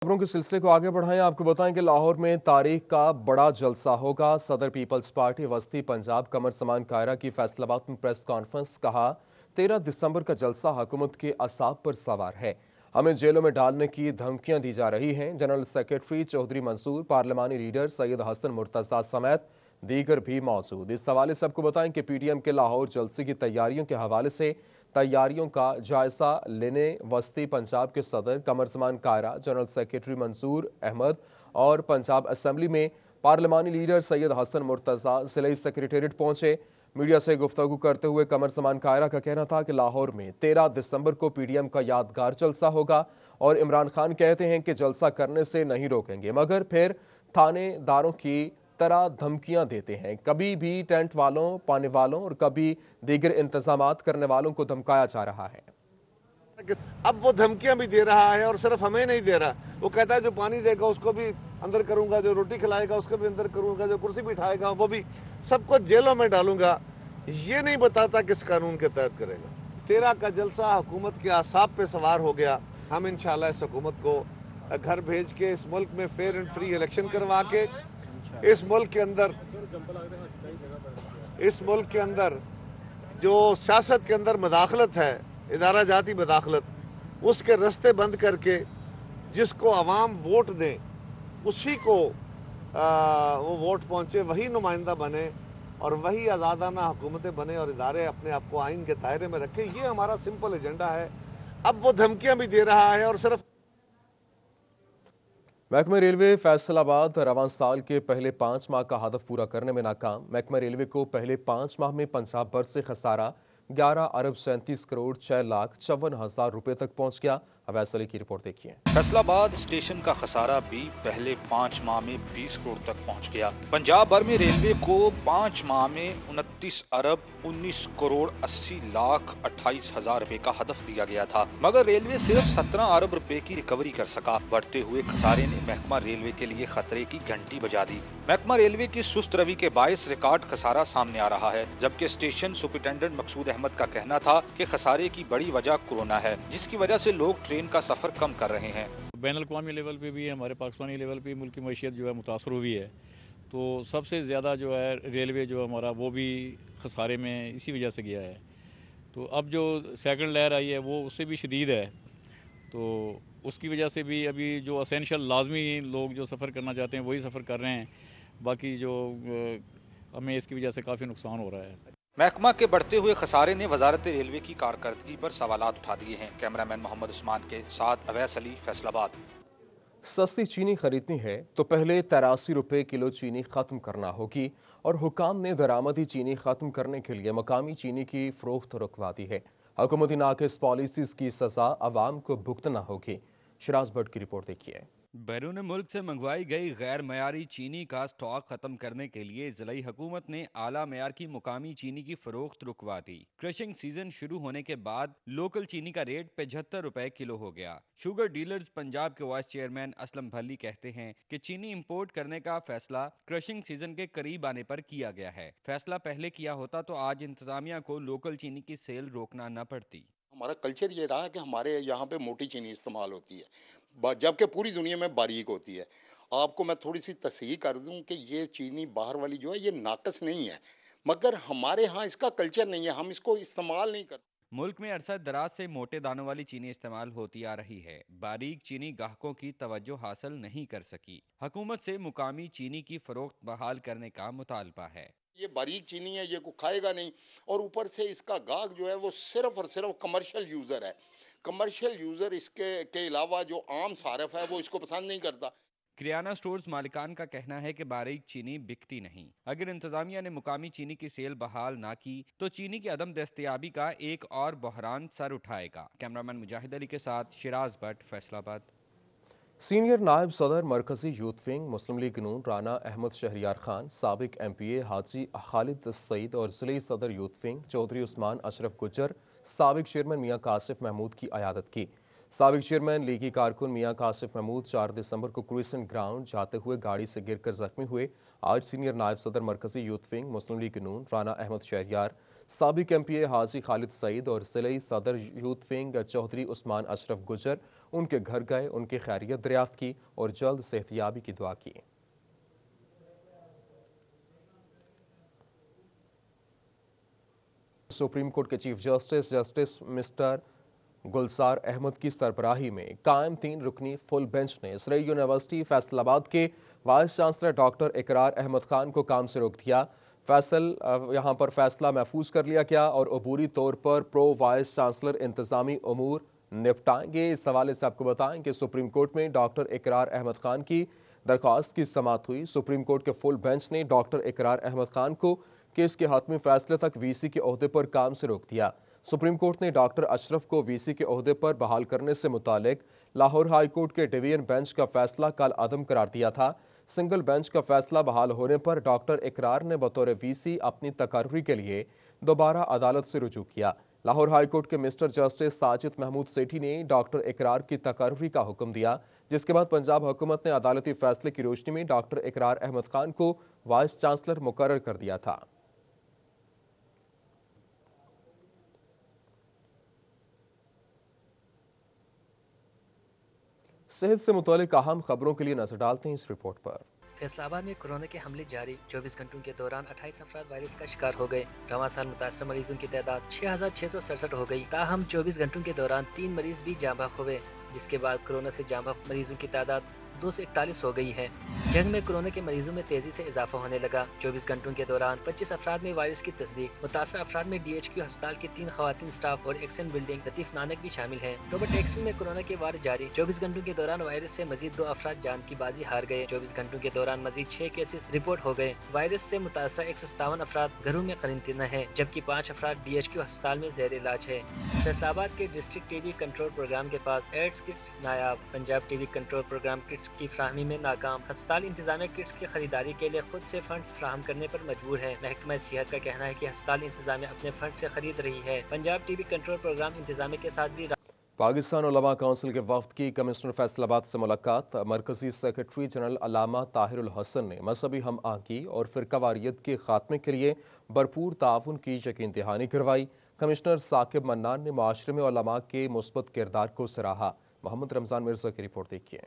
खबरों के सिलसिले को आगे बढ़ाएं। आपको बताएं कि लाहौर में तारीख का बड़ा जलसा होगा। सदर पीपल्स पार्टी वस्ती पंजाब कमर समान कायरा की फैसलाबाद में प्रेस कॉन्फ्रेंस। कहा 13 दिसंबर का जलसा हुकूमत के असाब पर सवार है। हमें जेलों में डालने की धमकियां दी जा रही हैं। जनरल सेक्रेटरी चौधरी मंसूर, पार्लिमानी लीडर सैयद हसन मुर्तजा समेत दीगर भी मौजूद। इस हवाले से आपको बताएं कि पीडीएम के लाहौर जलसे की तैयारियों के हवाले से तैयारियों का जायजा लेने वस्ती पंजाब के सदर कमर समान कायरा, जनरल सेक्रेटरी मंसूर अहमद और पंजाब असेंबली में पार्लिमानी लीडर सैयद हसन मुर्तजा जिले सेक्रेटेरिएट पहुंचे। मीडिया से गुफ्तगू करते हुए कमर समान कायरा का कहना था कि लाहौर में 13 दिसंबर को पीडीएम का यादगार जलसा होगा और इमरान खान कहते हैं कि जलसा करने से नहीं रोकेंगे, मगर फिर थानेदारों की तरह धमकियां देते हैं। कभी भी टेंट वालों, पाने वालों और कभी दीगर इंतजामात करने वालों को धमकाया जा रहा है। अब वो धमकियां भी दे रहा है और सिर्फ हमें नहीं दे रहा। वो कहता है जो पानी देगा उसको भी अंदर करूंगा, जो रोटी खिलाएगा उसको भी अंदर करूंगा, जो कुर्सी बिठाएगा वो भी, सबको जेलों में डालूंगा। ये नहीं बताता किस कानून के तहत करेगा। 13 का जलसा हुकूमत के आसाब पे सवार हो गया। हम इंशाल्लाह इस हुकूमत को घर भेज के इस मुल्क में फेयर एंड फ्री इलेक्शन करवा के इस मुल्क के अंदर जो सियासत के अंदर मदाखलत है, इदारा जाती मदाखलत, उसके रास्ते बंद करके जिसको अवाम वोट दें उसी को वो वोट पहुंचे, वही नुमाइंदा बने और वही आज़ादाना हुकूमतें बने और इदारे अपने आप को आइन के दायरे में रखें। ये हमारा सिंपल एजेंडा है। अब वो धमकियां भी दे रहा है और सिर्फ महकमा रेलवे फैसलाबाद रवां साल के पहले 5 माह का हदफ पूरा करने में नाकाम। महकमा रेलवे को पहले 5 माह में पंजाब भर से खसारा 11 अरब 37 करोड़ 6 लाख 54 हजार रुपए तक पहुंच गया। अवैस अली की रिपोर्ट देखिए। फैसलाबाद स्टेशन का खसारा भी पहले 5 माह में 20 करोड़ तक पहुंच गया। पंजाब भर में रेलवे को 5 माह में 29 अरब 19 करोड़ 80 लाख 28 हजार रुपए का हदफ दिया गया था, मगर रेलवे सिर्फ 17 अरब रुपए की रिकवरी कर सका। बढ़ते हुए खसारे ने महकमा रेलवे के लिए खतरे की घंटी बजा दी। महकमा रेलवे की सुस्त रवि के बायस रिकॉर्ड खसारा सामने आ रहा है, जबकि स्टेशन सुपरिटेंडेंट मकसूद अहमद का कहना था कि खसारे की बड़ी वजह कोरोना है, जिसकी वजह से लोग ट्रेन का सफर कम कर रहे हैं। बैनुल-अक़वामी लेवल पे भी हमारे पाकिस्तानी लेवल पे मुल्क की मईशत जो है मुतासर हुई है, तो सबसे ज़्यादा जो है रेलवे जो हमारा वो भी खसारे में इसी वजह से गया है। तो अब जो सेकंड लहर आई है वो उससे भी शदीद है, तो उसकी वजह से भी अभी जो असेंशियल लाजमी लोग जो सफ़र करना चाहते हैं वही सफ़र कर रहे हैं। बाकी जो हमें इसकी वजह से काफ़ी नुकसान हो रहा है। महकमा के बढ़ते हुए खसारे ने वजारत रेलवे की कारकर्दगी पर सवालात उठा दिए हैं। कैमरामैन मोहम्मद उस्मान के साथ अवैस अली, फैसलाबाद। सस्ती चीनी खरीदनी है तो पहले 83 रुपए किलो चीनी खत्म करना होगी और हुकाम ने दरामदी चीनी खत्म करने के लिए मकामी चीनी की फरोख्त रुकवा दी है। हुकूमती नाकिस पॉलिसीज की सजा अवाम को भुगतना होगी। शिराज भट्ट की रिपोर्ट देखिए। बैरून मुल्क से मंगवाई गई गैर मयारी चीनी का स्टॉक खत्म करने के लिए जिलाई हुकूमत ने आला मयार की मुकामी चीनी की फरोख्त रुकवा दी। क्रशिंग सीजन शुरू होने के बाद लोकल चीनी का रेट 75 रुपए किलो हो गया। शुगर डीलर्स पंजाब के वाइस चेयरमैन असलम भल्ली कहते हैं कि चीनी इंपोर्ट करने का फैसला क्रशिंग सीजन के करीब आने पर किया गया है। फैसला पहले किया होता तो आज इंतजामिया को लोकल चीनी की सेल रोकना न पड़ती। हमारा कल्चर ये रहा है कि हमारे यहाँ पे मोटी चीनी इस्तेमाल होती है, जबकि पूरी दुनिया में बारीक होती है। आपको मैं थोड़ी सी तस्हीह कर दूं कि ये चीनी बाहर वाली जो है ये नाकस नहीं है, मगर हमारे यहाँ इसका कल्चर नहीं है, हम इसको इस्तेमाल नहीं करते। मुल्क में अरसा दराज से मोटे दानों वाली चीनी इस्तेमाल होती आ रही है। बारीक चीनी ग्राहकों की तवज्जो हासिल नहीं कर सकी। हुकूमत से मुकामी चीनी की फरोख्त बहाल करने का मुतालबा है। ये बारीक चीनी है, ये को खाएगा नहीं, और ऊपर से इसका गाहक जो है वो सिर्फ और सिर्फ कमर्शियल यूजर है। कमर्शियल यूजर इसके के अलावा जो आम सारफ है वो इसको पसंद नहीं करता। किराना स्टोर्स मालिकान का कहना है कि बारीक चीनी बिकती नहीं। अगर इंतजामिया ने मुकामी चीनी की सेल बहाल ना की तो चीनी की अदम दस्तयाबी का एक और बहरान सर उठाएगा। कैमरामैन मुजाहिद अली के साथ शिराज भट्ट, फैसलाबाद। सीनियर नायब सदर मरकजी यूथ विंग मुस्लिम लीग नून राना अहमद शहरियार खान, साबिक MPA हाजी खालिद सईद और जिले सदर यूथ विंग चौधरी उस्मान अशरफ गुज्जर साबिक चेयरमैन मियां कासिफ महमूद की अयादत की। साबिक चेयरमैन लीगी कारकुन मियां कासिफ महमूद 4 दिसंबर को क्रिसेंट ग्राउंड जाते हुए गाड़ी से गिरकर जख्मी हुए। आज सीनियर नायब सदर मरकजी यूथ विंग मुस्लिम लीग नून राना अहमद शहरियार سابق MPA حاجی خالد سعید اور ضلعی صدر یوتھ ونگ چودھری عثمان اشرف گجر ان کے گھر گئے، ان کی خیریت دریافت کی اور جلد صحتیابی کی دعا کی۔ سپریم کورٹ کے chief justice mister Gulzar Ahmed کی سربراہی میں قائم 3 رکنی فل بینچ نے اسرئی یونیورسٹی فیصل آباد کے وائس چانسلر ڈاکٹر اقرار احمد خان کو کام سے روک دیا۔ یہاں پر فیصلہ محفوظ کر لیا گیا اور عبوری طور پر وائس چانسلر انتظامی امور نپٹائیں گے۔ اس حوالے سے آپ کو بتائیں کہ سپریم کورٹ میں ڈاکٹر اقرار احمد خان کی درخواست کی سماعت ہوئی۔ سپریم کورٹ کے فل بینچ نے ڈاکٹر اقرار احمد خان کو کیس کے حتمی فیصلے تک VC کے عہدے پر کام سے روک دیا۔ سپریم کورٹ نے ڈاکٹر اشرف کو VC کے عہدے پر بحال کرنے سے متعلق لاہور ہائی کورٹ کے ڈویژن بینچ کا فیصلہ کل عدم قرار دیا تھا۔ سنگل بینچ کا فیصلہ بحال ہونے پر ڈاکٹر اقرار نے بطور VC اپنی تقرری کے لیے دوبارہ عدالت سے رجوع کیا۔ لاہور ہائی کورٹ کے مسٹر جسٹس ساجد محمود سیٹھی نے ڈاکٹر اقرار کی تقرری کا حکم دیا، جس کے بعد پنجاب حکومت نے عدالتی فیصلے کی روشنی میں ڈاکٹر اقرار احمد خان کو وائس چانسلر مقرر کر دیا تھا۔ صحت سے متعلق اہم خبروں کے لیے نظر ڈالتے ہیں اس رپورٹ پر۔ فیصل آباد میں کورونا کے حملے جاری، 24 گھنٹوں کے دوران 28 افراد وائرس کا شکار ہو گئے۔ رواں سال متاثرہ مریضوں کی تعداد 6667 ہو گئی، تاہم 24 گھنٹوں کے دوران 3 مریض بھی جاں بحق ہوئے، جس کے بعد کورونا سے جاں بحق مریضوں کی تعداد 241 ہو گئی ہے۔ جنگ میں کورونا کے مریضوں میں تیزی سے اضافہ ہونے لگا۔ 24 گھنٹوں کے دوران 25 افراد میں وائرس کی تصدیق۔ متاثرہ افراد میں DHQ ہسپتال کی 3 خواتین سٹاف اور ایکسن بلڈنگ لطیف نانک بھی شامل ہیں۔ روبرٹ ایکسن میں کورونا کے وار جاری، 24 گھنٹوں کے دوران وائرس سے مزید 2 افراد جان کی بازی ہار گئے۔ 24 گھنٹوں کے دوران مزید 6 کیسز رپورٹ ہو گئے۔ وائرس سے متاثرہ 157 افراد گھروں میں قرنطینہ ہیں، جبکہ 5 افراد DHQ ہسپتال میں زیر علاج ہے۔ فیصل آباد کے ڈسٹرکٹ TB کنٹرول پروگرام کے پاس ایڈز کٹس نایاب، Punjab TB control programme kits کی فراہمی میں ناکام۔ ہسپتال انتظامیہ کٹس کی خریداری کے لیے خود سے فنڈز فراہم کرنے پر مجبور ہے۔ محکمہ صحت کا کہنا ہے کہ ہسپتال انتظامیہ اپنے فنڈ سے خرید رہی ہے۔ پنجاب TB کنٹرول پروگرام انتظامیہ کے ساتھ بھی پاکستان علماء کونسل کے وفد کی کمشنر فیصل آباد سے ملاقات۔ مرکزی سیکرٹری جنرل علامہ طاہر الحسن نے مذہبی ہم آہنگی اور فرقہ واریت کے خاتمے کے لیے بھرپور تعاون کی یقین دہانی کروائی۔ کمشنر ثاقب منان نے معاشرے میں علماء کے مثبت کردار کو سراہا۔ محمد رمضان مرزا کی رپورٹ دیکھیے۔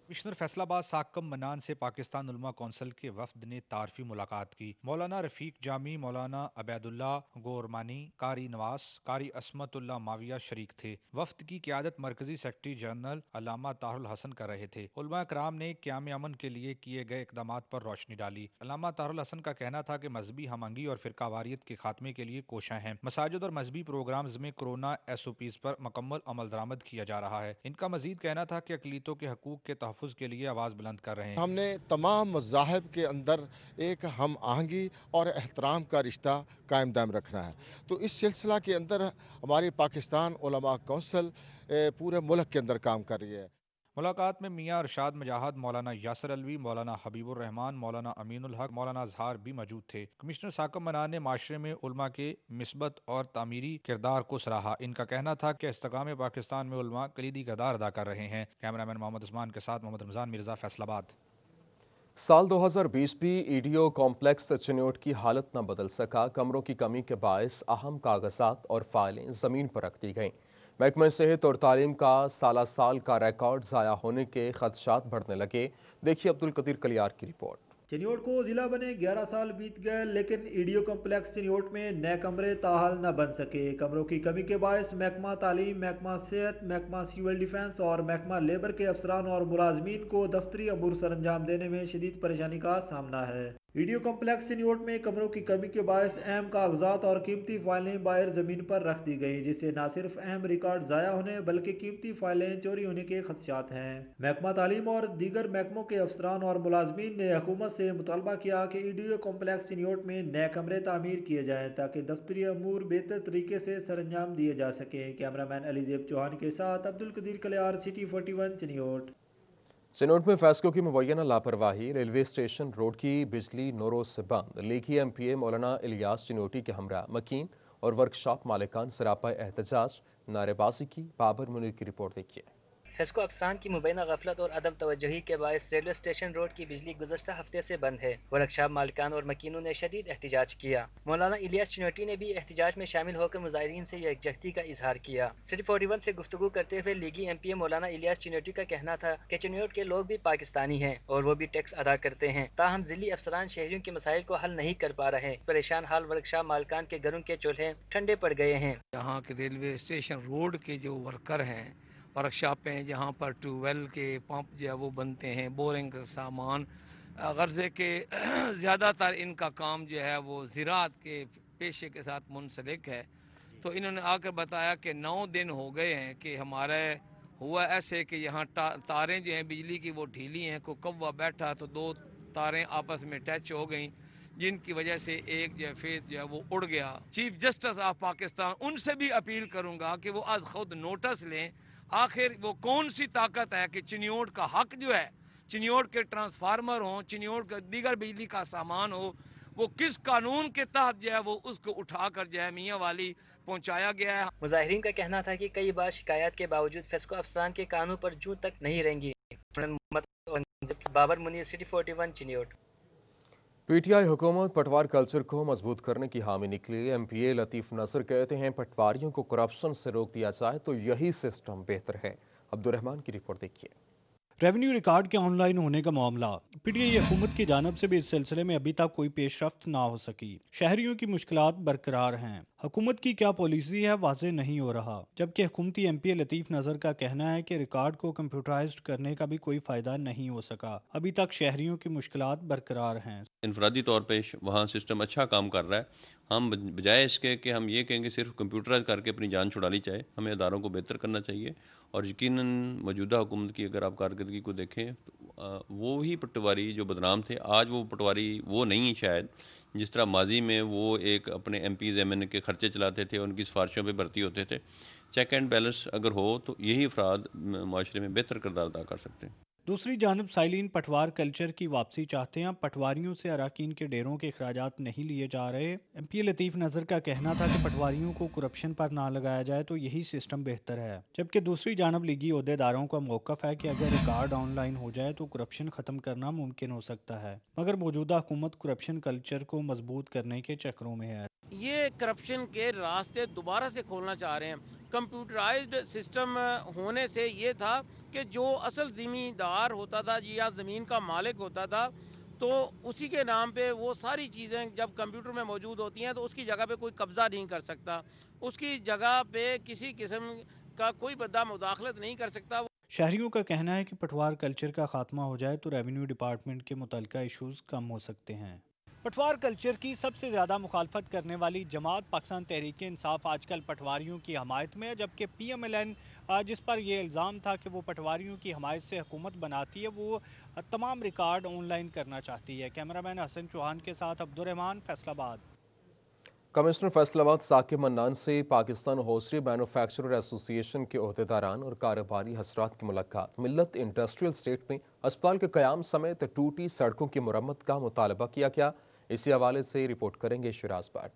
کمشنر فیصل آباد ثاقب منان سے پاکستان علماء کونسل کے وفد نے تعارفی ملاقات کی۔ مولانا رفیق جامی، مولانا عبید اللہ گورمانی، قاری نواس، قاری عصمت اللہ ماویہ شریک تھے۔ وفد کی قیادت مرکزی سیکرٹری جنرل علامہ طاہر الحسن کر رہے تھے۔ علماء کرام نے قیام امن کے لیے کیے گئے اقدامات پر روشنی ڈالی۔ علامہ طاہر الحسن کا کہنا تھا کہ مذہبی ہم آہنگی اور فرقہ واریت کے خاتمے کے لیے کوشاں ہیں۔ مساجد اور مذہبی پروگرامز میں کورونا SOPs پر مکمل عمل درآمد کیا جا رہا ہے۔ ان کا مزید کہنا تھا کہ اقلیتوں کے حقوق کے تحفظ کے لیے آواز بلند کر رہے ہیں۔ ہم نے تمام مذاہب کے اندر ایک ہم آہنگی اور احترام کا رشتہ قائم دائم رکھنا ہے، تو اس سلسلہ کے اندر ہماری پاکستان علماء کونسل پورے ملک کے اندر کام کر رہی ہے۔ ملاقات میں میاں ارشاد مجاہد، مولانا یاسر الوی، مولانا حبیب الرحمان، مولانا امین الحق، مولانا اظہار بھی موجود تھے۔ کمشنر ثاقب منان نے معاشرے میں علماء کے مثبت اور تعمیری کردار کو سراہا۔ ان کا کہنا تھا کہ استحکام پاکستان میں علماء کلیدی کردار ادا کر رہے ہیں۔ کیمرامین محمد عثمان کے ساتھ محمد رمضان مرزا، فیصل آباد۔ سال 2020 بھی EDO کمپلیکس چنیوٹ کی حالت نہ بدل سکا۔ کمروں کی کمی کے باعث اہم کاغذات اور فائلیں زمین پر رکھ دی گئیں۔ محکمہ صحت اور تعلیم کا سالہ سال کا ریکارڈ ضائع ہونے کے خدشات بڑھنے لگے۔ دیکھیے عبدالقدیر کلیار کی رپورٹ۔ چنیوٹ کو ضلع بنے 11 سال بیت گئے، لیکن EDO کمپلیکس چنیوٹ میں نئے کمرے تاحال نہ بن سکے۔ کمروں کی کمی کے باعث محکمہ تعلیم، محکمہ صحت، محکمہ سول ڈیفنس اور محکمہ لیبر کے افسران اور ملازمین کو دفتری امور سر انجام دینے میں شدید پریشانی کا سامنا ہے۔ EDO کمپلیکس چنیوٹ میں کمروں کی کمی کے باعث اہم کاغذات اور قیمتی فائلیں باہر زمین پر رکھ دی گئیں، جس سے نہ صرف اہم ریکارڈ ضائع ہونے بلکہ قیمتی فائلیں چوری ہونے کے خدشات ہیں۔ محکمہ تعلیم اور دیگر محکموں کے افسران اور ملازمین نے حکومت سے مطالبہ کیا کہ EDO کمپلیکس چنیوٹ میں نئے کمرے تعمیر کیے جائیں تاکہ دفتری امور بہتر طریقے سے سر انجام دیے جا سکیں۔ کیمرامین علی زیب چوہان کے ساتھ عبدالقدیر کلیار، سٹی 41 چنیوٹ۔ چنیوٹ میں فیصلوں کی مبینہ لاپرواہی، ریلوے اسٹیشن روڈ کی بجلی نوروں سے بند۔ لیگی MPA مولانا الیاس چنوٹی کے ہمراہ مکین اور ورکشاپ مالکان سراپا احتجاج، نعرے بازی کی۔ بابر منیر کی رپورٹ دیکھیے۔ فیسکو افسران کی مبینہ غفلت اور عدم توجہی کے باعث ریلوے اسٹیشن روڈ کی بجلی گزشتہ ہفتے سے بند ہے۔ ورکشاپ مالکان اور مکینوں نے شدید احتجاج کیا۔ مولانا الیاس چنوٹی نے بھی احتجاج میں شامل ہو کر مظاہرین سے یکجہتی کا اظہار کیا۔ سٹی 41 سے گفتگو کرتے ہوئے لیگی ایم پی اے مولانا الیاس چنوٹی کا کہنا تھا کہ چنیوٹ کے لوگ بھی پاکستانی ہیں اور وہ بھی ٹیکس ادا کرتے ہیں، تاہم ضلعی افسران شہریوں کے مسائل کو حل نہیں کر پا رہے۔ پریشان حال ورکشاپ مالکان کے گھروں کے چولہے ٹھنڈے پڑ گئے ہیں۔ یہاں کے ریلوے اسٹیشن روڈ کے جو ورکر ہیں، ورکشاپیں جہاں پر ٹیوب ویل کے پمپ جو ہے وہ بنتے ہیں، بورنگ کا سامان، غرضے کے زیادہ تر ان کا کام جو ہے وہ زراعت کے پیشے کے ساتھ منسلک ہے، تو انہوں نے آ کر بتایا کہ 9 دن ہو گئے ہیں کہ ہمارے ہوا ایسے کہ یہاں تاریں جو ہیں بجلی کی وہ ڈھیلی ہیں، کوئی کوا بیٹھا تو 2 تاریں آپس میں ٹچ ہو گئیں، جن کی وجہ سے ایک جو ہے فیس جو ہے وہ اڑ گیا۔ چیف جسٹس آف پاکستان ان سے بھی اپیل کروں گا کہ وہ آج خود نوٹس لیں، آخر وہ کون سی طاقت ہے کہ چنیوٹ کا حق جو ہے، چنیوٹ کے ٹرانسفارمر ہوں، چنیوٹ کا دیگر بجلی کا سامان ہو، وہ کس قانون کے تحت جو ہے وہ اس کو اٹھا کر جو ہے میاں والی پہنچایا گیا ہے۔ مظاہرین کا کہنا تھا کہ کئی بار شکایات کے باوجود فیسکو افسران کے کانوں پر جوں تک نہیں رنگی۔ Babar Munir, city 41 Chiniot. P T I حکومت پٹوار کلچر کو مضبوط کرنے کی حامی نکلی۔ ایم پی اے لطیف نصر کہتے ہیں پٹواریوں کو کرپشن سے روک دیا جائے تو یہی سسٹم بہتر ہے۔ عبدالرحمان کی رپورٹ دیکھیے۔ ریونیو ریکارڈ کے آن لائن ہونے کا معاملہ پی ٹی آئی حکومت کی جانب سے بھی اس سلسلے میں ابھی تک کوئی پیش رفت نہ ہو سکی۔ شہریوں کی مشکلات برقرار ہیں، حکومت کی کیا پالیسی ہے واضح نہیں ہو رہا، جبکہ حکومتی ایم پی اے لطیف نصر کا کہنا ہے کہ ریکارڈ کو کمپیوٹرائزڈ کرنے کا بھی کوئی فائدہ نہیں ہو سکا، ابھی تک شہریوں کی مشکلات برقرار ہیں۔ انفرادی طور پہ وہاں سسٹم اچھا کام کر رہا ہے، ہم بجائے اس کے کہ ہم یہ کہیں گے صرف کمپیوٹرائز کر کے اپنی جان چھڑا لی چاہے، ہمیں اداروں کو بہتر کرنا چاہیے، اور یقیناً موجودہ حکومت کی اگر آپ کارکردگی کو دیکھیں تو وہی پٹواری جو بدنام تھے، آج وہ پٹواری وہ نہیں شاید جس طرح ماضی میں وہ ایک اپنے ایم پیز ایم این کے خرچے چلاتے تھے، ان کی سفارشوں پہ بھرتی ہوتے تھے۔ چیک اینڈ بیلنس اگر ہو تو یہی افراد معاشرے میں بہتر کردار ادا کر سکتے ہیں۔ دوسری جانب سائلین پٹوار کلچر کی واپسی چاہتے ہیں، پٹواریوں سے اراکین کے ڈیروں کے اخراجات نہیں لیے جا رہے۔ ایم پی اے لطیف نصر کا کہنا تھا کہ پٹواریوں کو کرپشن پر نہ لگایا جائے تو یہی سسٹم بہتر ہے، جبکہ دوسری جانب لیگی عہدیداروں کا موقف ہے کہ اگر ریکارڈ آن لائن ہو جائے تو کرپشن ختم کرنا ممکن ہو سکتا ہے، مگر موجودہ حکومت کرپشن کلچر کو مضبوط کرنے کے چکروں میں ہے۔ یہ کرپشن کے راستے دوبارہ سے کھولنا چاہ رہے ہیں۔ کمپیوٹرائزڈ سسٹم ہونے سے یہ تھا کہ جو اصل زمیندار ہوتا تھا یا زمین کا مالک ہوتا تھا تو اسی کے نام پہ وہ ساری چیزیں جب کمپیوٹر میں موجود ہوتی ہیں تو اس کی جگہ پہ کوئی قبضہ نہیں کر سکتا، اس کی جگہ پہ کسی قسم کا کوئی بندہ مداخلت نہیں کر سکتا۔ شہریوں کا کہنا ہے کہ پٹوار کلچر کا خاتمہ ہو جائے تو ریونیو ڈپارٹمنٹ کے متعلقہ ایشوز کم ہو سکتے ہیں۔ پٹوار کلچر کی سب سے زیادہ مخالفت کرنے والی جماعت پاکستان تحریک انصاف آج کل پٹواریوں کی حمایت میں ہے، جبکہ پی ایم ایل این جس پر یہ الزام تھا کہ وہ پٹواریوں کی حمایت سے حکومت بناتی ہے، وہ تمام ریکارڈ آن لائن کرنا چاہتی ہے۔ کیمرامین حسن چوہان کے ساتھ عبدالرحمان، فیصل آباد۔ کمشنر فیصل آباد ثاقب منان سے پاکستان ہوسری مینوفیکچرر ایسوسی ایشن کے عہدیداران اور کاروباری حضرات کی ملاقات۔ ملت انڈسٹریل اسٹیٹ میں اسپتال کے قیام سمیت ٹوٹی سڑکوں کی مرمت کا مطالبہ کیا گیا۔ اسی حوالے سے رپورٹ کریں گے شیراز بٹ۔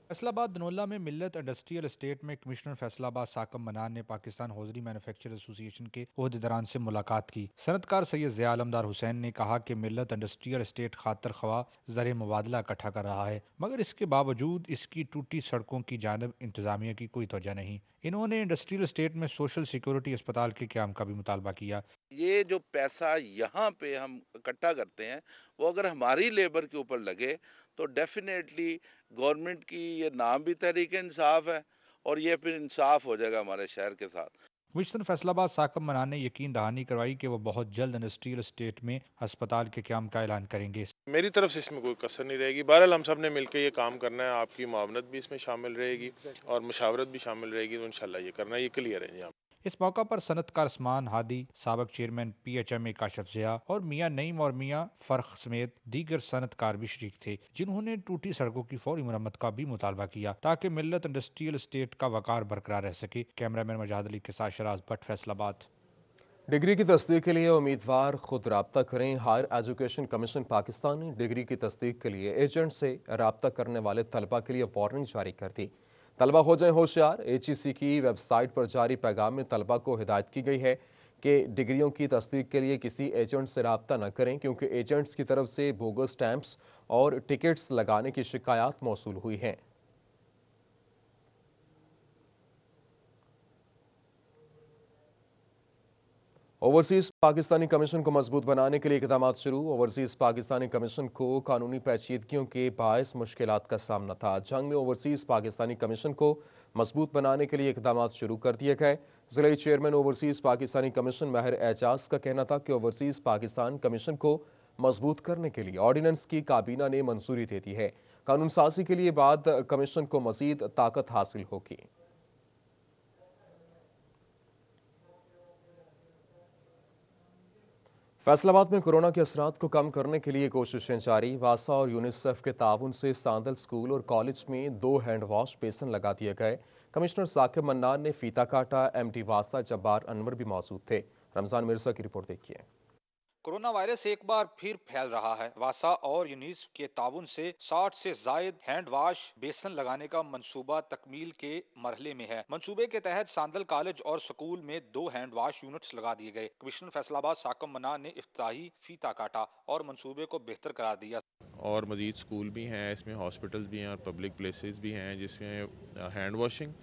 فیصل آباد دنولہ میں ملت انڈسٹریل اسٹیٹ میں کمشنر فیصل آباد ثاقب منان نے پاکستان ہوزری مینوفیکچرر ایسوسی ایشن کے عہدیداران سے ملاقات کی۔ صنعتکار سید ضیاء علمدار حسین نے کہا کہ ملت انڈسٹریل اسٹیٹ خاطر خواہ زر مبادلہ اکٹھا کر رہا ہے، مگر اس کے باوجود اس کی ٹوٹی سڑکوں کی جانب انتظامیہ کی کوئی توجہ نہیں۔ انہوں نے انڈسٹریل اسٹیٹ میں سوشل سیکورٹی اسپتال کے قیام کا بھی مطالبہ کیا۔ یہ جو پیسہ یہاں پہ ہم اکٹھا کرتے ہیں وہ اگر ہماری لیبر کے اوپر لگے تو ڈیفینیٹلی گورنمنٹ کی یہ نام بھی تحریک انصاف ہے اور یہ پھر انصاف ہو جائے گا ہمارے شہر کے ساتھ۔ کمشنر فیصل آباد ثاقب منان نے یقین دہانی کروائی کہ وہ بہت جلد انڈسٹریل اسٹیٹ میں ہسپتال کے قیام کا اعلان کریں گے۔ میری طرف سے اس میں کوئی کسر نہیں رہے گی، بہرحال ہم سب نے مل کے یہ کام کرنا ہے، آپ کی معاونت بھی اس میں شامل رہے گی اور مشاورت بھی شامل رہے گی، تو انشاءاللہ یہ کرنا ہے، یہ کلیئر ہے۔ اس موقع پر صنعتکار عثمان ہادی، سابق چیئرمین پی ایچ ایم اے کاشف ضیاء اور میاں نعیم اور میاں فرخ سمیت دیگر صنعتکار بھی شریک تھے، جنہوں نے ٹوٹی سڑکوں کی فوری مرمت کا بھی مطالبہ کیا تاکہ ملت انڈسٹریل اسٹیٹ کا وقار برقرار رہ سکے۔ کیمرامین مجاہد علی کے ساتھ شیراز بٹ، فیصل آباد۔ ڈگری کی تصدیق کے لیے امیدوار خود رابطہ کریں۔ ہائر ایجوکیشن کمیشن پاکستان نے ڈگری کی تصدیق کے لیے ایجنٹ سے رابطہ کرنے والے طلبہ کے لیے وارننگ جاری کر دی۔ طلبہ ہو جائیں ہوشیار۔ ایچ ای سی کی ویب سائٹ پر جاری پیغام میں طلبہ کو ہدایت کی گئی ہے کہ डिग्रियों की तस्दीक के लिए किसी एजेंट से राब्ता न करें क्योंकि एजेंट्स की तरफ से बोगस स्टैंप्स और टिकट्स लगाने की शिकायत मौसूल हुई हैं। ओवरसीज पाकिस्तानी कमीशन को मजबूत बनाने के लिए इकदाम शुरू। ओवरसीज पाकिस्तानी कमीशन को कानूनी पेचीदगियों के बायस मुश्किलात का सामना था। जंग में ओवरसीज पाकिस्तानी कमीशन को मजबूत बनाने के लिए इकदाम शुरू कर दिए गए। जिले चेयरमैन ओवरसीज पाकिस्तानी कमीशन महर एजाज का कहना था कि ओवरसीज पाकिस्तान कमीशन को मजबूत करने के लिए ऑर्डिनेंस की काबीना ने मंजूरी दे दी है। कानून साजी के लिए बाद कमीशन को मजीद ताकत हासिल होगी। फैसलाबाद में कोरोना के असरात को कम करने के लिए कोशिशें जारी। वासा और यूनिसेफ के ताउन से सांदल स्कूल और कॉलेज में 2 हैंड वॉश बेसन लगा दिए गए। कमिश्नर साकिब मन्नान ने फीता काटा। एमडी वासा जब्बार अनवर भी मौजूद थे। रमजान मिर्जा की रिपोर्ट देखिए। कोरोना वायरस एक बार फिर फैल रहा है। वासा और यूनिसेफ के ताउन से 60 से जायद हैंड वाश बेसन लगाने का मंसूबा तकमील के मरहले में है। मंसूबे के तहत सांदल कॉलेज और स्कूल में 2 हैंड वाश यूनिट्स लगा दिए गए। कमिश्नर फैसलाबाद साकिब मन्नान ने इफ्तिताही फीता काटा और मंसूबे को बेहतर करार दिया। और मजीद स्कूल भी हैं, इसमें हॉस्पिटल्स भी हैं और पब्लिक प्लेसेस भी हैं जिसमें हैंड वॉशिंग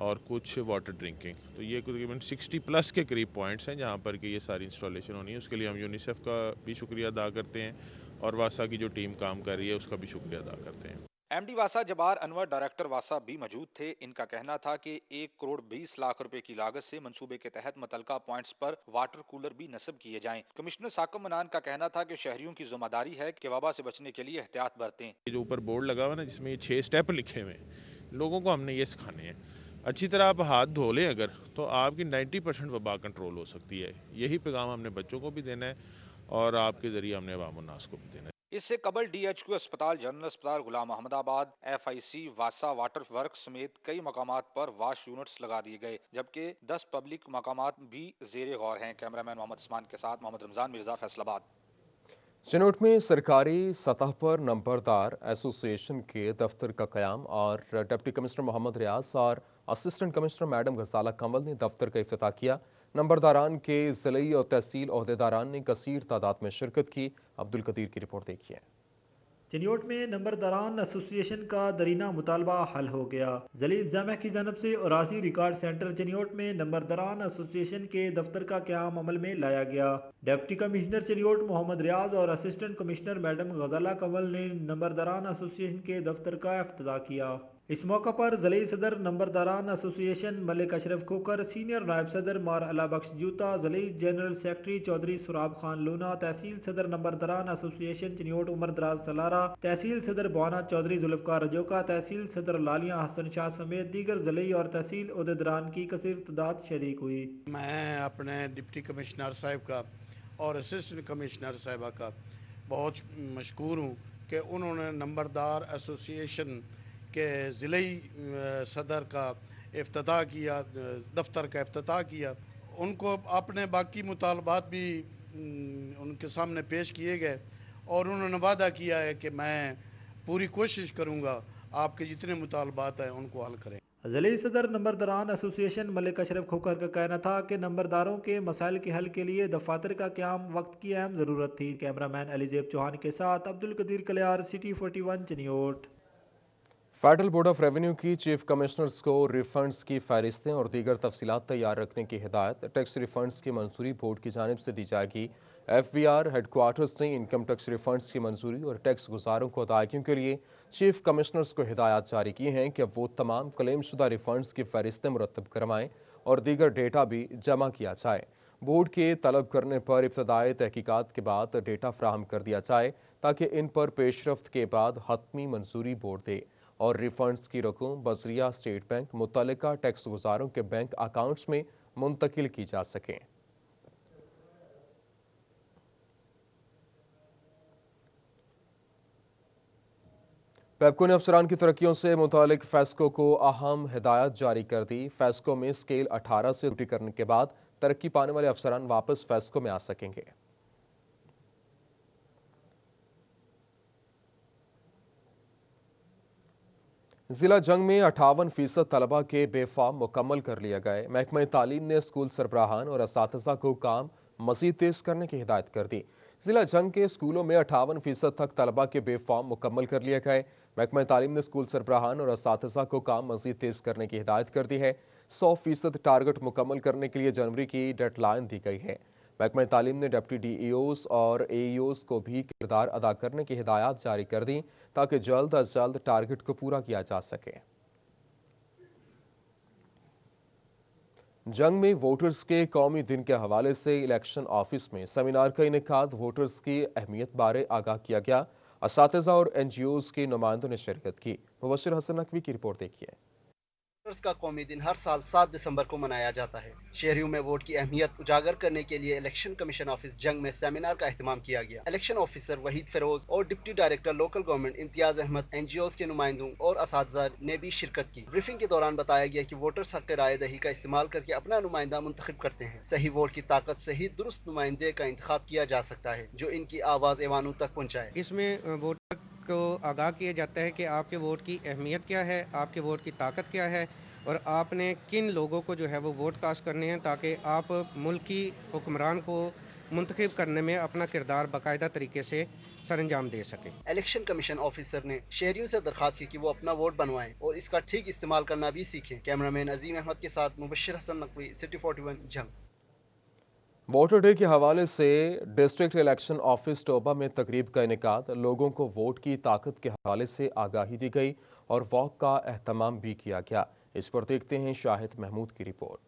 और कुछ वाटर ड्रिंकिंग, तो ये तकरीबन 60+ के करीब पॉइंट्स हैं जहाँ पर कि ये सारी इंस्टॉलेशन होनी है। उसके लिए हम यूनिसेफ का भी शुक्रिया अदा करते हैं और वासा की जो टीम काम कर रही है उसका भी शुक्रिया अदा करते हैं। एमडी वासा जब्बार अनवर डायरेक्टर वासा भी मौजूद थे। इनका कहना था कि 1 करोड़ 20 लाख रुपए की लागत से मंसूबे के तहत मुतलका पॉइंट्स पर वाटर कूलर भी नस्ब किए जाएं। कमिश्नर साकिब मन्नान का कहना था कि शहरियों की जिम्मेदारी है कि वबा से बचने के लिए एहतियात बरतें। जो ऊपर बोर्ड लगा हुआ ना जिसमें ये 6 स्टेप लिखे हुए हैं, लोगों को हमने ये सिखाने हैं। अच्छी तरह आप हाथ धो लें अगर, तो आपकी 90% वबा कंट्रोल हो सकती है। यही पैगाम हमने बच्चों को भी देना है और आपके जरिए हमने अवाम उन्नास को भी देना है। इससे कबल DHQ अस्पताल, जनरल अस्पताल गुलाम अहमदाबाद, FIC, वासा वाटर वर्क समेत कई मकामात पर वाश यूनिट्स लगा दिए गए, जबकि 10 पब्लिक मकामात भी जेर गौर हैं। कैमरामैन मोहम्मद उस्मान के साथ मोहम्मद रमजान मिर्जा, फैसलाबाद। चिनोट में सरकारी सतह पर नंबरदार एसोसिएशन के दफ्तर का कयाम और डिप्टी कमिश्नर मोहम्मद रियाज और असिस्टेंट कमिश्नर मैडम गजाला कंवल ने दफ्तर का इफ्तिताह किया। नंबरदारान के जिले और तहसील ओहदेदारान ने कसीर तादाद में शिरकत की। अब्दुल कदीर की रिपोर्ट देखिए। चिन्योट में नंबरदारान एसोसिएशन का दरीना मुतालबा हल हो गया। ज़िली इंतजामिया की जानब से औरासी रिकॉर्ड सेंटर चिन्योट में नंबरदारान एसोसिएशन के दफ्तर का क़याम अमल में लाया गया। डिप्टी कमिश्नर चिन्योट मोहम्मद रियाज और असिस्टेंट कमिश्नर मैडम गजाला कंवल ने नंबरदारान एसोसिएशन के दफ्तर का इफ्तिताह किया। इस मौका पर ज़िली सदर नंबरदारान एसोसिएशन मलिक अशरफ खोकर, सीनियर नायब सदर मार अला बख्श जूता, ज़िली जनरल सेक्रेटरी चौधरी सुराब खान लूना, तहसील सदर नंबरदारान एसोसिएशन चिन्योट उमर दराज सलारा, तहसील सदर बुआना चौधरी जुल्फकार रजोका, तहसील सदर लालिया हसन शाह समेत दीगर ज़िली और तहसील ओहदेदारान की कसीर तादाद शरीक हुई। मैं अपने डिप्टी कमिश्नर साहब का और असिस्टेंट कमिश्नर साहबा का बहुत मशकूर हूँ कि उन्होंने नंबरदार एसोसिएशन के ज़िली सदर का इफ्तिताह किया, दफ्तर का इफ्तिताह किया। उनको अपने बाकी मुतालबात भी उनके सामने पेश किए गए और उन्होंने वादा किया है कि मैं पूरी कोशिश करूँगा आपके जितने मुतालबात हैं उनको हल करें। ज़िली सदर नंबरदारान एसोसिएशन मलिक अशरफ खोकर का कहना था कि नंबरदारों के मसाइल के हल के लिए दफातर का क़याम वक्त की अहम ज़रूरत थी। कैमरामैन अलीजेब चौहान के साथ Abdul Qadir Kaliyar, city 41 Chiniot. Federal board of revenue की चीफ कमिश्नर्स को रिफंड्स की फहरिस्तें और दीगर तफसीलात तैयार रखने की हिदायत। टैक्स रिफंड्स की मंजूरी बोर्ड की जानिब से दी जाएगी। FBR हेडक्वार्टर्स ने इनकम टैक्स रिफंड्स की मंजूरी और टैक्स गुजारों को अदायगियों के लिए चीफ कमिश्नर्स को हिदायत जारी की हैं कि वो तमाम क्लेम शुदा रिफंड्स की फहरिस्तें मुरतब करवाएं और दीगर डेटा भी जमा किया जाए। बोर्ड के तलब करने पर इब्तदाई तहकीकात के बाद डेटा फ्राहम कर दिया जाए ताकि इन पर पेशरफ्त के बाद हतमी मंजूरी बोर्ड दे और रिफंड्स की रकम बजरिया स्टेट बैंक मुतल्लिका टैक्स गुजारों के बैंक अकाउंट्स में मुंतकिल की जा सकें। पेप्को ने अफसरान की तरक्कियों से मुतालिक फेस्को को अहम हिदायत जारी कर दी। फेस्को में स्केल 18 से ड्यूटी करने के बाद तरक्की पाने वाले अफसरान वापस फेस्को में आ सकेंगे। जिला जंग में 58% तलबा के बेफाम मुकम्मल कर लिया गए। महकमा तालीम ने स्कूल सरबराहान और असातिज़ा को काम मजीद तेज करने की हिदायत कर दी। जिला जंग के स्कूलों में 58% तक तलबा के बेफाम मुकम्मल कर लिया गए। महकमा तालीम ने स्कूल सरबराहान और असातिज़ा को काम मजीद तेज करने की हिदायत कर दी है। 100% टारगेट मुकम्मल करने के लिए जनवरी की डेडलाइन दी गई है। महकमा तालीम ने डिप्टी DEOs और AEOs को भी किरदार अदा करने की हिदायत जारी कर दी ताकि जल्द अज जल्द टारगेट को पूरा किया जा सके। जंग में वोटर्स के कौमी दिन के हवाले से इलेक्शन ऑफिस में सेमिनार का इनेकाद, वोटर्स की अहमियत बारे आगाह किया गया। असातिज़ा और NGOs के नुमाइंदों ने शिरकत की। मुबशिर हसन नकवी की रिपोर्ट देखिए। वोटर्स का कौमी दिन हर साल 7 दिसंबर को मनाया जाता है। शहरियों में वोट की अहमियत उजागर करने के लिए इलेक्शन कमीशन ऑफिस जंग में सेमिनार का एहतमाम किया गया। इलेक्शन ऑफिसर वहीद फिरोज और deputy director local government Imtiaz Ahmed, NGOs के नुमाइंदों और असातिज़ा ने भी शिरकत की। ब्रीफिंग के दौरान बताया गया कि वोटर्स हक राय दही का इस्तेमाल करके अपना नुमाइंदा मुंतखब करते हैं। सही वोट की ताकत से ही दुरुस्त नुमाइंदे का इंतखाब किया जा सकता है जो इनकी आवाज ऐवानों तक पहुँचाए। इसमें वोटर को आगाह किया जाता है कि आपके वोट की अहमियत क्या है, आपके वोट की ताकत क्या है और आपने किन लोगों को जो है वो वोट कास्ट करने हैं ताकि आप मुल्क की हुक्मरान को मुंतखब करने में अपना किरदार बाकायदा तरीके से सरंजाम दे सकें। इलेक्शन कमीशन ऑफिसर ने शहरियों से दरख्वास्त की कि वो अपना वोट बनवाएं और इसका ठीक इस्तेमाल करना भी सीखें। कैमरामैन अजीम अहमद के साथ मुबशिर हसन नकवी, सिटी 41 जंग। वोटर डे के हवाले से डिस्ट्रिक्ट इलेक्शन ऑफिस टोबा में तकरीब का इनेकाद, लोगों को वोट की ताकत के हवाले से आगाही दी गई और वॉक का एहतमाम भी किया गया। इस पर देखते हैं शाहिद महमूद की रिपोर्ट।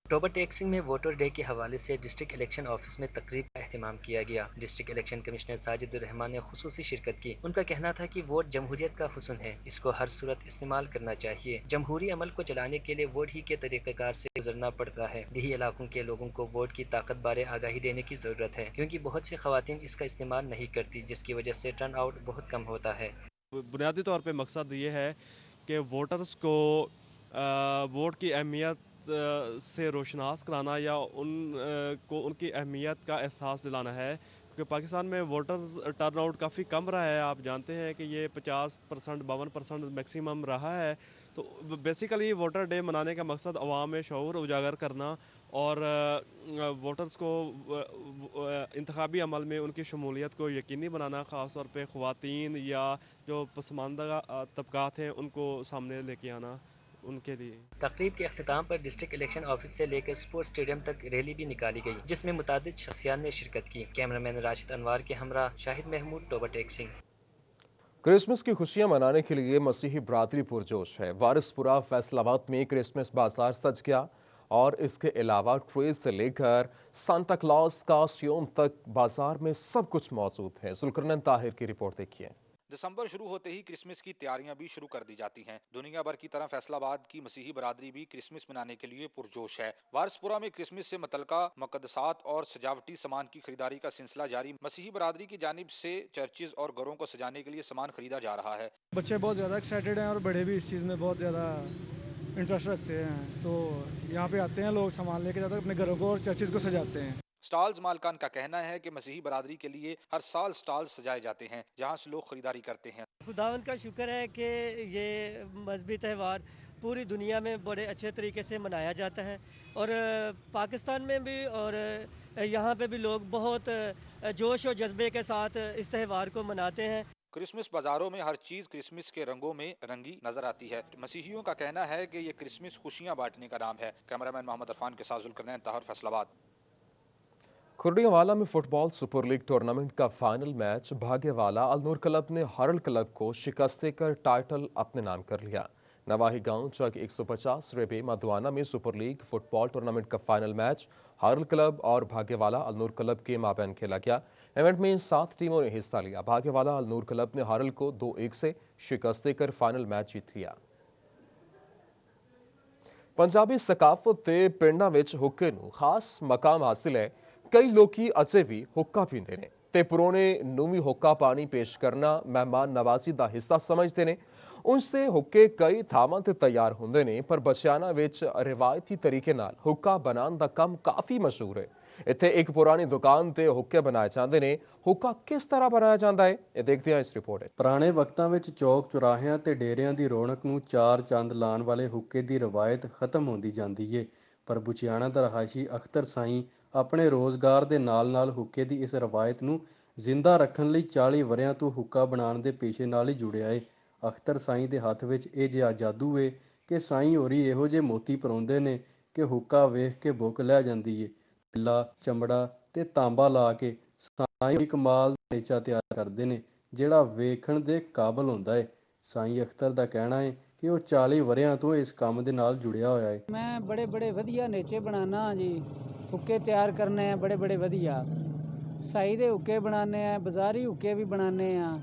अक्टूबर टेक्सिंग में वोटर डे के हवाले से डिस्ट्रिक्ट इलेक्शन ऑफिस में तकरीब का एहतमाम किया गया। डिस्ट्रिक्ट इलेक्शन कमिश्नर साजिदुर रहमान ने खुसूसी शिरकत की। उनका कहना था कि वोट जमहूरियत का हुस्न है, इसको हर सूरत इस्तेमाल करना चाहिए। जमहूरी अमल को चलाने के लिए वोट ही के तरीक़ेकार से गुजरना पड़ता है। देही इलाकों के लोगों को वोट की ताकत बारे आगाही देने की जरूरत है क्योंकि बहुत सी खवातीन इसका इस्तेमाल नहीं करती, जिसकी वजह से टर्न आउट बहुत कम होता है। बुनियादी तौर पर मकसद ये है कि वोटर्स को वोट की अहमियत से रोशनास कराना या को उनकी अहमियत का एहसास दिलाना है, क्योंकि पाकिस्तान में वोटर्स टर्नआउट काफ़ी कम रहा है। आप जानते हैं कि ये 50%, 52% मैक्सिमम रहा है। तो बेसिकली वोटर डे मनाने का मकसद अवाम में शऊर उजागर करना और वोटर्स को इंतखाबी अमल में उनकी शमूलियत को यकीनी बनाना, ख़ास तौर पे ख़वातीन या जो पसमानदा तबकात हैं उनको सामने लेके आना उनके लिए। तकरीब के अख्तिताम पर डिस्ट्रिक्ट इलेक्शन ऑफिस से लेकर स्पोर्ट्स स्टेडियम तक रैली भी निकाली गई, जिसमें मुतादिद शख्सियात ने शिरकत की। कैमरामैन राशिद अनवार के हमरा शाहिद महमूद, टोबा टेक्सिंग। क्रिसमस की खुशियां मनाने के लिए मसीही बरादरी पुरजोश है। वारिसपुरा फैसलाबाद में क्रिसमस बाजार सज गया और इसके अलावा ट्रे से लेकर सांता क्लॉज कॉस्ट्यूम तक बाजार में सब कुछ मौजूद है। जुल्करनैन ताहिर की रिपोर्ट देखिए। दिसंबर शुरू होते ही क्रिसमस की तैयारियां भी शुरू कर दी जाती हैं। दुनिया भर की तरह फैसलाबाद की मसीही बरादरी भी क्रिसमस मनाने के लिए पुरजोश है। वारिसपुरा में क्रिसमस से मुतल्लिका मुक़द्दसात और सजावटी सामान की खरीदारी का सिलसिला जारी। मसीही बरादरी की जानिब से चर्चेज और घरों को सजाने के लिए सामान खरीदा जा रहा है। बच्चे बहुत ज्यादा एक्साइटेड हैं और बड़े भी इस चीज में बहुत ज्यादा इंटरेस्ट रखते हैं, तो यहाँ पे आते हैं लोग, सामान लेके जाते हैं अपने घरों को और चर्चेज को सजाते हैं। स्टॉल्स मालकान का कहना है कि मसीही बरादरी के लिए हर साल स्टॉल्स सजाए जाते हैं जहां से लोग खरीदारी करते हैं। खुदावंद का शुक्र है कि ये मजहबी त्यौहार पूरी दुनिया में बड़े अच्छे तरीके से मनाया जाता है और पाकिस्तान में भी और यहाँ पे भी लोग बहुत जोश और जज्बे के साथ इस त्यौहार को मनाते हैं। क्रिसमस बाजारों में हर चीज क्रिसमस के रंगों में रंगी नजर आती है। मसीहियों का कहना है कि ये क्रिसमस खुशियां बांटने का नाम है। कैमरामैन मोहम्मद अरफान के साथ जुल्करनैन ताहिर, फैसलाबाद। खुर्डियावाला में फुटबॉल सुपर लीग टूर्नामेंट का फाइनल मैच भाग्यवाला अलनूर क्लब ने हरल क्लब को शिकस्त देकर टाइटल अपने नाम कर लिया। नवाही गांव चक 150 रेबे मधुआना में सुपर लीग फुटबॉल टूर्नामेंट का फाइनल मैच हरल क्लब और भाग्यवाला अलनूर क्लब के माबैन खेला गया। इवेंट में 7 टीमों ने हिस्सा लिया। भाग्यवाला अलनूर क्लब ने हरल को 2-1 से शिकस्त देकर फाइनल मैच जीत लिया। पंजाबी सकाफत के पिंडां विच हुक्के नूं खास मकाम हासिल है। कई लोग अजे भी हुक्का पींदे ने ते पुराने नूवी हुक्का पानी पेश करना मेहमान नवाजी का हिस्सा समझते ने। उनसे हुक्के कई थावां ते तैयार हुंदे ने, पर बसियाना विच रिवायती तरीके नाल हुक्का बनाने का काम काफ़ी मशहूर है। ਇੱਥੇ ਇੱਕ ਪੁਰਾਣੀ ਦੁਕਾਨ ਤੇ ਹੁੱਕੇ ਬਣਾਏ ਜਾਂਦੇ ਨੇ। ਹੁੱਕਾ ਕਿਸ ਤਰ੍ਹਾਂ ਬਣਾਇਆ ਜਾਂਦਾ ਹੈ, ਇਹ ਦੇਖਦੇ ਹਾਂ ਇਸ ਰਿਪੋਰਟ ਵਿੱਚ। ਪੁਰਾਣੇ ਵਕਤਾਂ ਵਿੱਚ ਚੌਕ ਚੁਰਾਹਿਆਂ ਤੇ ਡੇਰਿਆਂ ਦੀ ਰੌਣਕ ਨੂੰ ਚਾਰ ਚੰਦ ਲਾਉਣ ਵਾਲੇ ਹੁੱਕੇ ਦੀ ਰਵਾਇਤ ਖਤਮ ਹੁੰਦੀ ਜਾਂਦੀ ਏ, ਪਰ ਬੁਚਿਆਣਾ ਦਾ ਰਹਾਇਸ਼ੀ ਅਖਤਰ ਸਾਈਂ ਆਪਣੇ ਰੋਜ਼ਗਾਰ ਦੇ ਨਾਲ-ਨਾਲ ਹੁੱਕੇ ਦੀ ਇਸ ਰਵਾਇਤ ਨੂੰ ਜ਼ਿੰਦਾ ਰੱਖਣ ਲਈ 40 ਵਰ੍ਹਿਆਂ ਤੋਂ ਹੁੱਕਾ ਬਣਾਉਣ ਦੇ ਪੇਸ਼ੇ ਨਾਲ ਹੀ ਜੁੜਿਆ ਏ। ਅਖਤਰ ਸਾਈਂ ਦੇ ਹੱਥ ਵਿੱਚ ਇਹ ਜਿਹਾ ਜਾਦੂ ਏ ਕਿ ਸਾਈਂ ਹੋਰੀ ਇਹੋ ਜਿਹੇ ਮੋਤੀ ਪਰੋਂਦੇ ਨੇ ਕਿ ਹੁੱਕਾ ਵੇਖ ਕੇ ਭੁੱਖ ਲੈ ਜਾਂਦੀ ਏ। ਤਿੱਲਾ, ਚਮੜਾ ਤੇ ਤਾਂਬਾ ਲਾ ਕੇ ਸਾਈਂ ਕਮਾਲ ਦਾ ਨੇਚਾ ਤਿਆਰ ਕਰਦੇ ਨੇ ਜਿਹੜਾ ਵੇਖਣ ਦੇ ਕਾਬਲ ਹੁੰਦਾ ਏ। ਸਾਈਂ ਅਖਤਰ ਦਾ ਕਹਿਣਾ ਏ ਕਿ ਉਹ 40 ਵਰ੍ਹਿਆਂ ਤੋਂ ਇਸ ਕੰਮ ਦੇ ਨਾਲ ਜੁੜਿਆ ਹੋਇਆ ਏ। ਮੈਂ ਬੜੇ ਵਧੀਆ ਨੇਚੇ ਬਣਾਉਣਾ ਹਾਂ ਜੀ, ਹੁੱਕੇ ਤਿਆਰ ਕਰਨੇ ਆ ਬੜੇ ਵਧੀਆ। ਸਾਈ ਦੇ ਹੁੱਕੇ ਬਣਾਉਂਦੇ ਆ, ਬਾਜ਼ਾਰੀ ਹੁੱਕੇ ਵੀ ਬਣਾਉਂਦੇ ਆ।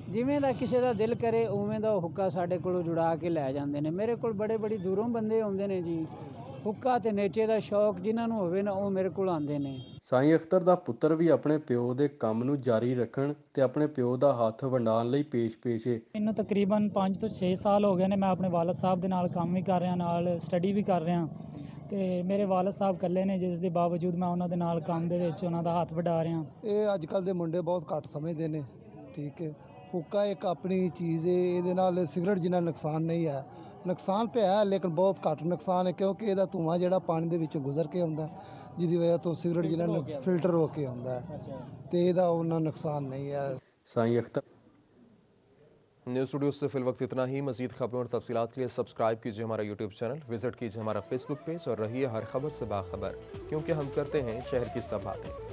ਜਿਵੇਂ ਦਾ ਕਿਸੇ ਦਾ ਦਿਲ ਕਰੇ ਉਵੇਂ ਦਾ ਹੁੱਕਾ ਸਾਡੇ ਕੋਲੋਂ ਜੁੜਾ ਕੇ ਲੈ ਜਾਂਦੇ ਨੇ। ਮੇਰੇ ਕੋਲ ਬੜੀ ਦੂਰੋਂ ਬੰਦੇ ਆਉਂਦੇ ਨੇ ਜੀ। ਹੁੱਕਾ ਤੇ ਨੇਚੇ ਦਾ ਸ਼ੌਕ ਜਿਨ੍ਹਾਂ ਨੂੰ ਹੋਵੇ ਨਾ ਉਹ ਮੇਰੇ ਕੋਲ ਆਉਂਦੇ ਨੇ। ਸਾਈਂ ਅਖਤਰ ਦਾ ਪੁੱਤਰ ਵੀ ਆਪਣੇ ਪਿਓ ਦੇ ਕੰਮ ਨੂੰ ਜਾਰੀ ਰੱਖਣ ਤੇ ਆਪਣੇ ਪਿਓ ਦਾ ਹੱਥ ਵੰਡਾਉਣ ਲਈ ਪੇਸ਼ ਏ। ਮੈਨੂੰ ਤਕਰੀਬਨ 5 ਤੋਂ 6 ਸਾਲ ਹੋ ਗਏ ਨੇ। ਮੈਂ ਆਪਣੇ ਵਾਲਦ ਸਾਹਿਬ ਦੇ ਨਾਲ ਕੰਮ ਵੀ ਕਰ ਰਿਹਾ, ਨਾਲ ਸਟੱਡੀ ਵੀ ਕਰ ਰਿਹਾ ਤੇ ਮੇਰੇ ਵਾਲਦ ਸਾਹਿਬ ਇਕੱਲੇ ਨੇ, ਜਿਸ ਦੇ ਬਾਵਜੂਦ ਮੈਂ ਉਹਨਾਂ ਦੇ ਨਾਲ ਕੰਮ ਦੇ ਵਿੱਚ ਉਹਨਾਂ ਦਾ ਹੱਥ ਵੰਡਾ ਰਿਹਾ। ਇਹ ਅੱਜ ਕੱਲ੍ਹ ਦੇ ਮੁੰਡੇ ਬਹੁਤ ਘੱਟ ਸਮਝਦੇ ਨੇ। ਠੀਕ ਹੈ, ਹੁੱਕਾ ਇੱਕ ਆਪਣੀ ਚੀਜ਼ ਹੈ, ਇਹਦੇ ਨਾਲ ਸਿਗਰਟ ਜਿੰਨਾ ਨੁਕਸਾਨ ਨਹੀਂ ਹੈ। ਨੁਕਸਾਨ ਤਾਂ ਹੈ ਲੇਕਿਨ ਬਹੁਤ ਘੱਟ ਨੁਕਸਾਨ ਹੈ, ਕਿਉਂਕਿ ਇਹਦਾ ਧੂੰਆਂ ਜਿਹੜਾ ਪਾਣੀ ਦੇ ਵਿੱਚੋਂ ਗੁਜ਼ਰ ਕੇ ਆਉਂਦਾ, ਜਿਹਦੀ ਵਜ੍ਹਾ ਤੋਂ ਸਿਗਰਟ ਜਿੰਨਾ ਫਿਲਟਰ ਹੋ ਕੇ ਆਉਂਦਾ ਤੇ ਇਹਦਾ ਉਹਨਾਂ ਨੁਕਸਾਨ नहीं है। साईं अख्तर। न्यूज़ स्टूडियो से फिल वक्त इतना ही। मजीद खबरों और तफसीलात के लिए सब्सक्राइब कीजिए हमारा यूट्यूब चैनल, विजिट कीजिए हमारा फेसबुक पेज और रहिए हर खबर से बाखबर, क्योंकि हम करते हैं शहर की सब बातें।